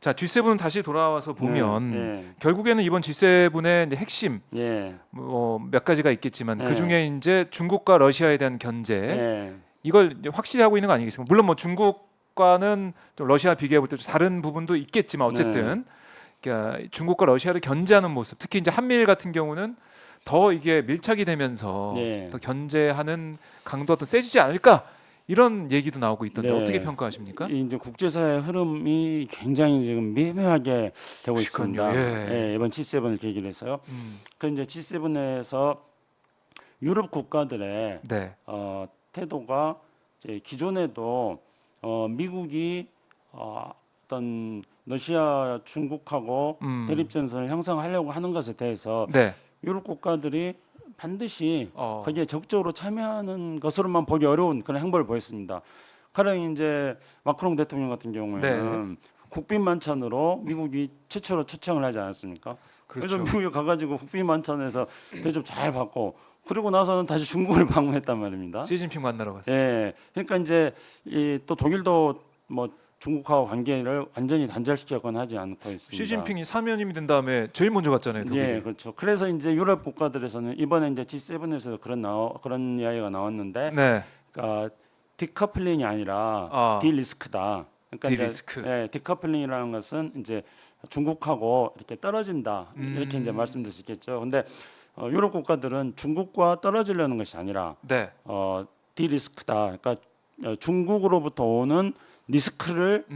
자, G7은 다시 돌아와서 보면 네, 결국에는 이번 G7의 핵심 예, 몇 가지가 있겠지만 네. 그 중에 이제 중국과 러시아에 대한 견제 예, 이걸 이제 확실히 하고 있는 거 아니겠습니까? 물론 뭐 중국과는 좀 러시아 비교해 볼 때 다른 부분도 있겠지만 어쨌든 그러니까 중국과 러시아를 견제하는 모습, 특히 이제 한미일 같은 경우는 더 이게 밀착이 되면서 네. 더 견제하는 강도가 더 세지지 않을까 이런 얘기도 나오고 있던데 네. 어떻게 평가하십니까? 이 이제 국제사회 흐름이 굉장히 지금 미묘하게 되고 있습니다. 그러니까요. 예. 이번 G7을 계기로 해서요. 그 이제 G7에서 유럽 국가들의 네. 태도가 이제 기존에도 미국이 어떤 러시아, 중국하고 대립 전선을 형성하려고 하는 것에 대해서 네. 유럽 국가들이 반드시 어. 거기에 적극적으로 참여하는 것으로만 보기 어려운 그런 행보를 보였습니다. 가령 이제 마크롱 대통령 같은 경우에는 국빈 만찬으로 미국이 최초로 초청을 하지 않았습니까? 그래서 그렇죠. 미국에 가가지고 국빈 만찬에서 대접 잘 받고 그리고 나서는 다시 중국을 방문했단 말입니다. 시진핑 만나러 갔어요. 예, 그러니까 이제 또 독일도 뭐 중국하고 관계를 완전히 단절시켰거나 하지 않고 있습니다. 시진핑이 사면임이 된 다음에 제일 먼저 갔잖아요. 독일이. 예, 그렇죠. 그래서 이제 유럽 국가들에서는 이번에 이제 G7에서 그런 이야기가 나왔는데, 네. 그러니까 디커플링이 아니라 디리스크다. 그러니까 디리스크. 이제, 디커플링이라는 것은 이제 중국하고 이렇게 떨어진다 이렇게 이제 말씀드릴 수 있겠죠. 근데 유럽 국가들은 중국과 떨어지려는 것이 아니라 네. 디리스크다. 그러니까 중국으로부터 오는 리스크를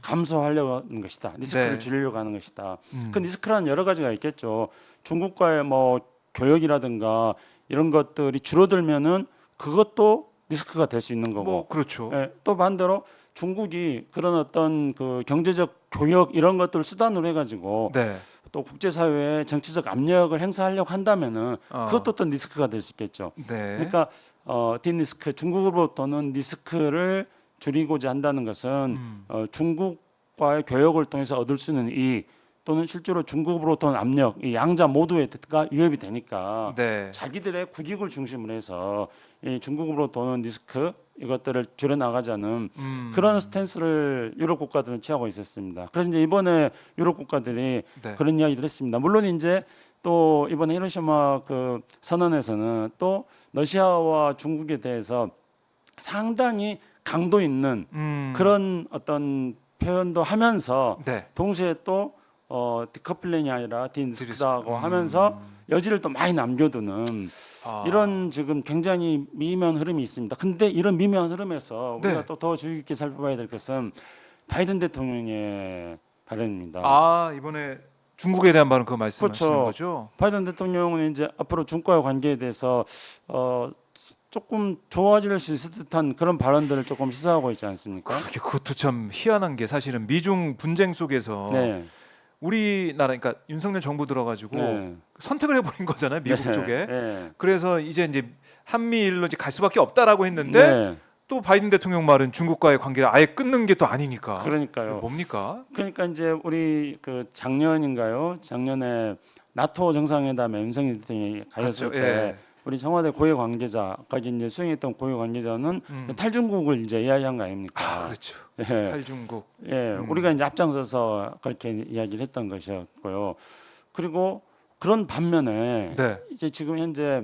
감소하려고 하는 것이다. 리스크를 네. 줄이려고 하는 것이다. 그 리스크라는 여러 가지가 있겠죠. 중국과의 뭐 교역이라든가 이런 것들이 줄어들면은 그것도 리스크가 될 수 있는 거고. 뭐 그렇죠. 예, 또 반대로 중국이 그런 어떤 그 경제적 교역 이런 것들을 수단으로 해가지고 네. 또 국제사회에 정치적 압력을 행사하려고 한다면은 그것도 또 리스크가 될 수 있겠죠. 네. 그러니까 디리스크 중국으로부터는 리스크를 줄이고자 한다는 것은 중국과의 교역을 통해서 얻을 수 있는 이익 또는 실제로 중국으로부터는 압력 이 양자 모두에가 위협이 되니까 네. 자기들의 국익을 중심으로 해서 이 중국으로부터 오는 리스크 이것들을 줄여나가자는 그런 스탠스를 유럽 국가들은 취하고 있었습니다. 그래서 이제 이번에 유럽 국가들이 네. 그런 이야기를 했습니다. 물론 이제 또 이번에 히로시마 그 선언에서는 또 러시아와 중국에 대해서 상당히 강도 있는 그런 어떤 표현도 하면서 네. 동시에 또 디커플링이 아니라 디리스크다고 하면서 여지를 또 많이 남겨두는 이런 지금 굉장히 미묘한 흐름이 있습니다. 근데 이런 미묘한 흐름에서 네. 우리가 또 더 주의 깊게 살펴봐야 될 것은 바이든 대통령의 발언입니다. 이번에 중국에 대한 발언 그거 말씀하시는 그렇죠. 거죠? 바이든 대통령은 이제 앞으로 중국과의 관계에 대해서 조금 좋아질 수 있을 듯한 그런 발언들을 조금 시사하고 있지 않습니까? 그것도 참 희한한 게 사실은 미중 분쟁 속에서 네. 우리나라 그러니까 윤석열 정부 들어가지고 네. 선택을 해버린 거잖아요 미국 네. 쪽에. 네. 그래서 이제 한미일로 이제 갈 수밖에 없다라고 했는데 네. 또 바이든 대통령 말은 중국과의 관계를 아예 끊는 게 또 아니니까. 그러니까요. 뭡니까? 그러니까 이제 우리 그 작년인가요? 작년에 나토 정상회담에 윤석열 대통령이 가셨을 갔죠. 때 예. 우리 청와대 고위 관계자 거기 이제 수행했던 고위 관계자는 탈중국을 이제 이야기한 거 아닙니까? 그렇죠. 예. 탈중국. 우리가 이제 앞장서서 그렇게 이야기를 했던 것이었고요. 그리고 그런 반면에 네. 이제 지금 현재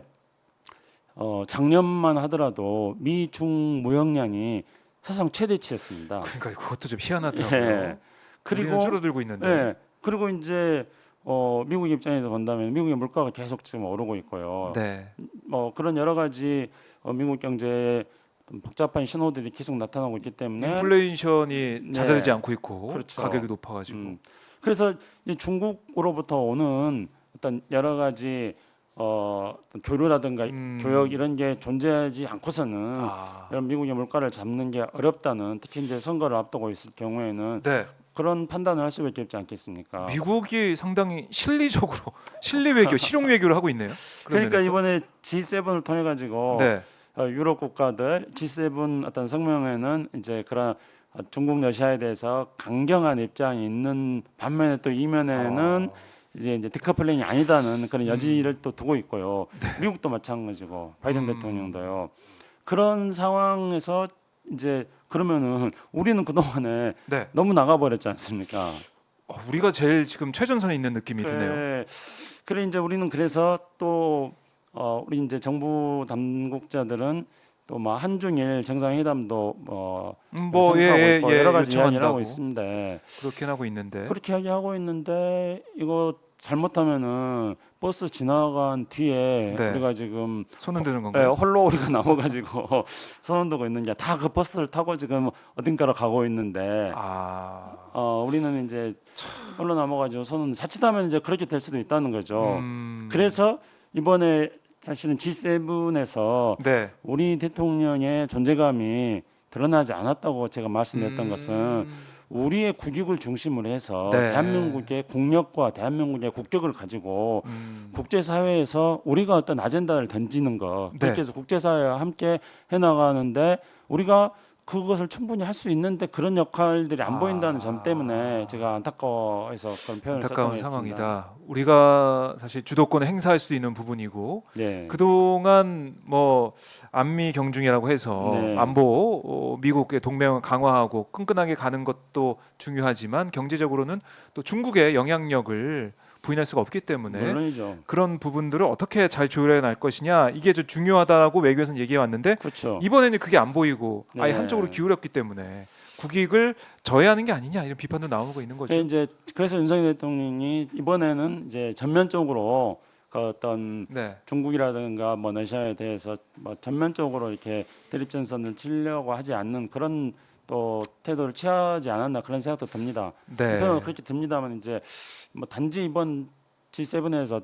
작년만 하더라도 미중 무역량이 사상 최대치였습니다. 그러니까 그것도 좀 희한하더라고요. 예. 그리고 그리고 줄어들고 있는데. 예. 그리고 이제 미국 입장에서 본다면 미국의 물가가 계속 지금 오르고 있고요. 네. 그런 여러 가지 미국 경제에 복잡한 신호들이 계속 나타나고 있기 때문에 인플레이션이 자살되지 네. 않고 있고 그렇죠. 가격이 높아가지고. 그래서 이제 중국으로부터 오는 어떤 여러 가지 어떤 교류라든가 교역 이런 게 존재하지 않고서는 이런 미국의 물가를 잡는 게 어렵다는 특히 이제 선거를 앞두고 있을 경우에는 네. 그런 판단을 할 수밖에 없지 않겠습니까? 미국이 상당히 실리적으로 실리 외교, 실용 외교를 하고 있네요. 그런 그러니까 면에서. 이번에 G7을 통해 가지고 네. 유럽 국가들 G7 어떤 성명에는 이제 그런 중국 러시아에 대해서 강경한 입장이 있는 반면에 또 이면에는 이제 디커플링이 아니다는 그런 여지를 또 두고 있고요. 미국도 마찬가지고 바이든 대통령도요. 그런 상황에서 이제 그러면은 우리는 그 동안에 네. 너무 나가버렸지 않습니까? 우리가 제일 지금 최전선에 있는 느낌이 드네요. 그래 이제 우리는 그래서 또 우리 이제 정부 당국자들은 또 뭐 한중일 정상회담도 뭐 생각하고 있고 여러 가지 이야기를 요청한다고 하고 있습니다. 그렇게 하고 있는데. 그렇게 이야기하고 있는데 이거 잘못하면은 버스 지나간 뒤에 네. 우리가 지금 손 흔드는 건가요? 홀로 우리가 남아가지고 손 흔들고 있는 게 다 그 버스를 타고 지금 어딘가로 가고 있는데 우리는 이제 홀로 남아가지고 손은 자칫하면 이제 그렇게 될 수도 있다는 거죠. 그래서 이번에 사실은 G7에서 네. 우리 대통령의 존재감이 드러나지 않았다고 제가 말씀드렸던 것은 우리의 국익을 중심으로 해서 네. 대한민국의 국력과 대한민국의 국격을 가지고 국제사회에서 우리가 어떤 아젠다를 던지는 것 네. 그렇게 해서 국제사회와 함께 해나가는데 우리가 그것을 충분히 할 수 있는데 그런 역할들이 안 보인다는 점 때문에 제가 안타까워해서 그런 표현을 안타까운 썼던 것 같습니다. 상황이다. 우리가 사실 주도권을 행사할 수 있는 부분이고 네. 그동안 뭐 안미 경중이라고 해서 네. 안보 미국의 동맹을 강화하고 끈끈하게 가는 것도 중요하지만 경제적으로는 또 중국의 영향력을 부인할 수가 없기 때문에 물론이죠. 그런 부분들을 어떻게 잘 조율해 날 것이냐 이게 좀 중요하다라고 외교에서는 얘기해 왔는데 그렇죠. 이번에는 그게 안 보이고 아예 네. 한쪽으로 기울였기 때문에 국익을 저해하는 게 아니냐 이런 비판도 나오고 있는 거죠. 이제 그래서 윤석열 대통령이 이번에는 이제 전면적으로 그 어떤 네. 중국이라든가 뭐 러시아에 대해서 뭐 전면적으로 이렇게 대립 전선을 치려고 하지 않는 그런 또 태도를 취하지 않았나 그런 생각도 듭니다. 네. 한편으로 그렇게 듭니다만 이제 뭐 단지 이번 G7에서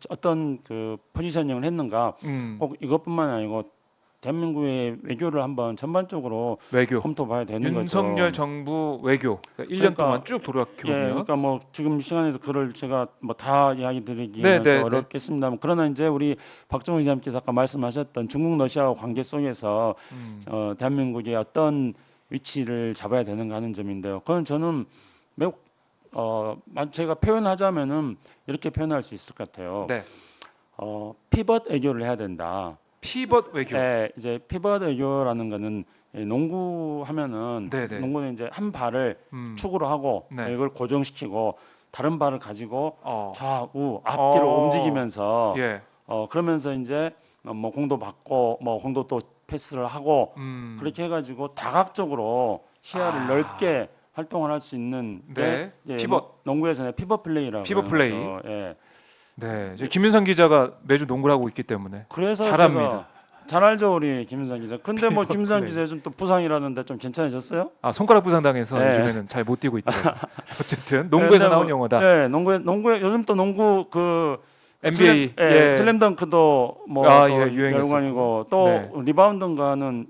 어떤 그 포지셔닝을 했는가 꼭 이것뿐만 아니고 대한민국의 외교를 한번 전반적으로 외교 검토봐야 되는 윤석열 거죠. 정부 외교 그러니까 1년 그러니까, 동안 쭉 돌아가 보면 그러니까 뭐 지금 시간에서 그걸 제가 뭐 다 이야기 드리기는 네, 네, 좀 어렵겠습니다만 그러나 이제 우리 박정우 기자님께서 아까 말씀하셨던 중국 러시아 관계 속에서 대한민국의 어떤 위치를 잡아야 되는가 하는 점인데요. 그건 저는 매우 제가 표현하자면은 이렇게 표현할 수 있을 것 같아요. 네. 피벗 외교를 해야 된다. 피벗 외교. 이제 피벗 외교라는 거는 농구 하면은 네네. 농구는 이제 한 발을 축으로 하고 네. 이걸 고정시키고 다른 발을 가지고 좌우 어. 앞뒤로 움직이면서 예. 그러면서 이제 뭐 공도 받고 뭐 공도 또 패스를 하고 그렇게 해가지고 다각적으로 시야를 넓게 활동을 할 수 있는 네. 게 피벗. 농구에서는 피벗 플레이라고 피벗 하는 플레이. 거죠. 예. 네. 김윤상 기자가 매주 농구를 하고 있기 때문에 그래서 잘합니다. 제가 잘 알죠 우리 김윤상 기자. 근데 뭐 피벗 김윤상 플레이. 기자 요즘 또 부상이라는데 좀 괜찮아졌어요? 손가락 부상 당해서 네. 요즘에는 잘 못 뛰고 있대요. 어쨌든 농구에서 나온 영어다. 네, 농구에 요즘 또 농구 그 NBA 슬램덩크도 뭐 또 유행했었고. 열광이고 또 네. 리바운드인가는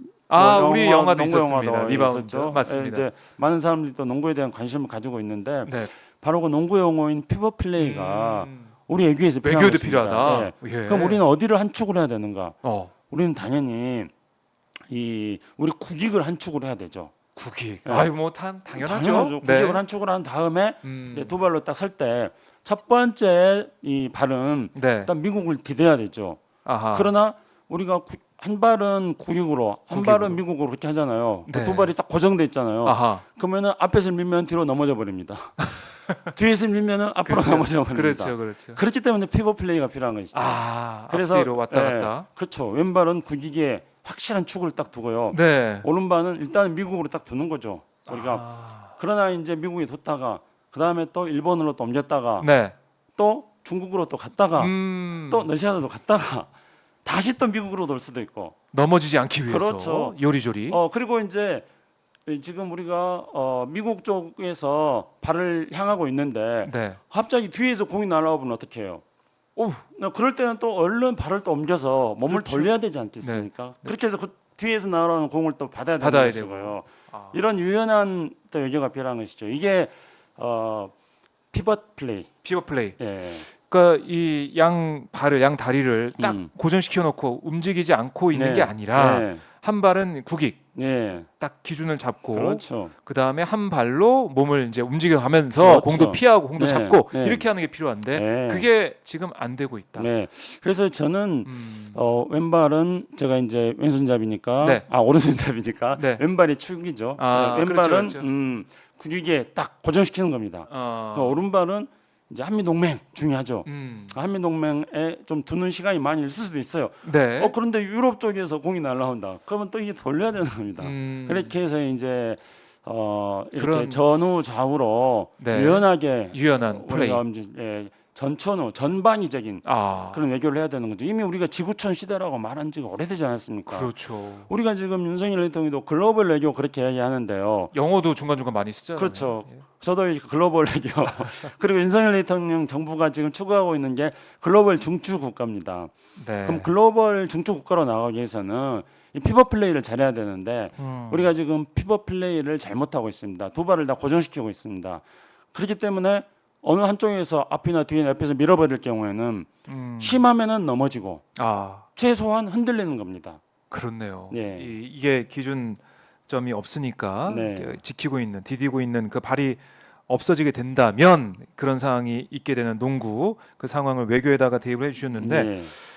우리 영화도 농구 있었습니다. 영화도 리바운드 있었죠. 맞습니다. 이제 많은 사람들이 또 농구에 대한 관심을 가지고 있는데 네. 바로 그 농구 용어인 피벗 플레이가 우리 외교에서 외교도 필요하다. 필요하다. 네. 예. 그럼 우리는 어디를 한 축을 해야 되는가? 우리는 당연히 우리 국익을 한 축을 해야 되죠. 국익. 네. 뭐 당연하죠. 당연하죠. 네. 국익을 한 축을 한 다음에 이제 두 발로 딱 설 때 첫 번째 이 발은 네. 일단 미국을 디뎌야 되죠. 아하. 그러나 우리가 한 발은 국익으로, 한 발은 미국으로 그렇게 하잖아요. 네. 두 발이 딱 고정돼 있잖아요. 아하. 그러면은 앞에서 밀면 뒤로 넘어져 버립니다. 뒤에서 밀면은 앞으로 그렇죠. 넘어져 버립니다. 그렇죠. 그렇기 때문에 피벗 플레이가 필요한 것이죠. 그래서 앞뒤로 왔다 갔다. 그렇죠. 왼발은 국익에 확실한 축을 딱 두고요. 네. 오른발은 일단 미국으로 딱 두는 거죠. 우리가 그러나 이제 미국에 뒀다가 그 다음에 또 일본으로 또 옮겼다가 네. 또 중국으로 또 갔다가 또 러시아로 갔다가 다시 또 미국으로 돌 수도 있고 넘어지지 않기 위해서 그렇죠. 요리조리. 그리고 이제 지금 우리가 미국 쪽에서 발을 향하고 있는데 네. 갑자기 뒤에서 공이 날아오면 어떻게 해요? 그럴 때는 또 얼른 발을 또 옮겨서 몸을 그렇죠. 돌려야 되지 않겠습니까? 네. 그렇게 해서 그 뒤에서 날아오는 공을 또 받아야 되는 것이고요. 이런 유연한 또 외교가 필요한 것이죠. 이게 피벗 플레이. 피벗 플레이. 예. 그러니까 이 양 발을 양 다리를 딱 고정시켜 놓고 움직이지 않고 있는 네. 게 아니라 네. 한 발은 국익 예. 딱 기준을 잡고 그렇죠. 그 다음에 한 발로 몸을 이제 움직여가면서 그렇죠. 공도 피하고 공도 네, 잡고 네. 이렇게 하는 게 필요한데 네. 그게 지금 안 되고 있다. 네. 그래서 저는 음. 왼발은 제가 이제 왼손잡이니까 네. 오른손잡이니까 네. 왼발이 축이죠. 아, 왼발은 그렇죠, 그렇죠. 국익에 딱 고정시키는 겁니다. 그 오른발은 이제 한미동맹 중요하죠. 한미동맹에 좀 두는 시간이 많이 있을 수도 있어요. 네. 그런데 유럽 쪽에서 공이 날라온다. 그러면 또 이게 돌려야 되는 겁니다. 그렇게 해서 이제 이렇게 그런- 전후 좌우로 네. 유연하게 유연한 플레이. 우리가 이제 전천후 전반기적인 아, 그런 외교를 해야 되는 거죠. 이미 우리가 지구촌 시대라고 말한 지가 오래되지 않았습니까? 그렇죠. 우리가 지금 윤석열 대통령도 글로벌 외교 그렇게 얘기하는데요. 영어도 중간중간 많이 쓰잖아요. 그렇죠. 예. 저도 이 글로벌 외교 그리고 윤석열 대통령 정부가 지금 추구하고 있는 게 글로벌 중추 국가입니다. 네. 그럼 글로벌 중추 국가로 나가기 위해서는 이 피벗 플레이를 잘해야 되는데 우리가 지금 피벗 플레이를 잘못하고 있습니다. 두 발을 다 고정시키고 있습니다. 그렇기 때문에 어느 한쪽에서 앞이나 뒤나 옆에서 밀어버릴 경우에는 심하면은 넘어지고 아, 최소한 흔들리는 겁니다. 그렇네요. 예. 이게 기준점이 없으니까 네. 이렇게 지키고 있는, 디디고 있는 그 발이 없어지게 된다면 그런 상황이 있게 되는 농구 그 상황을 외교에다가 대입을 해주셨는데 네.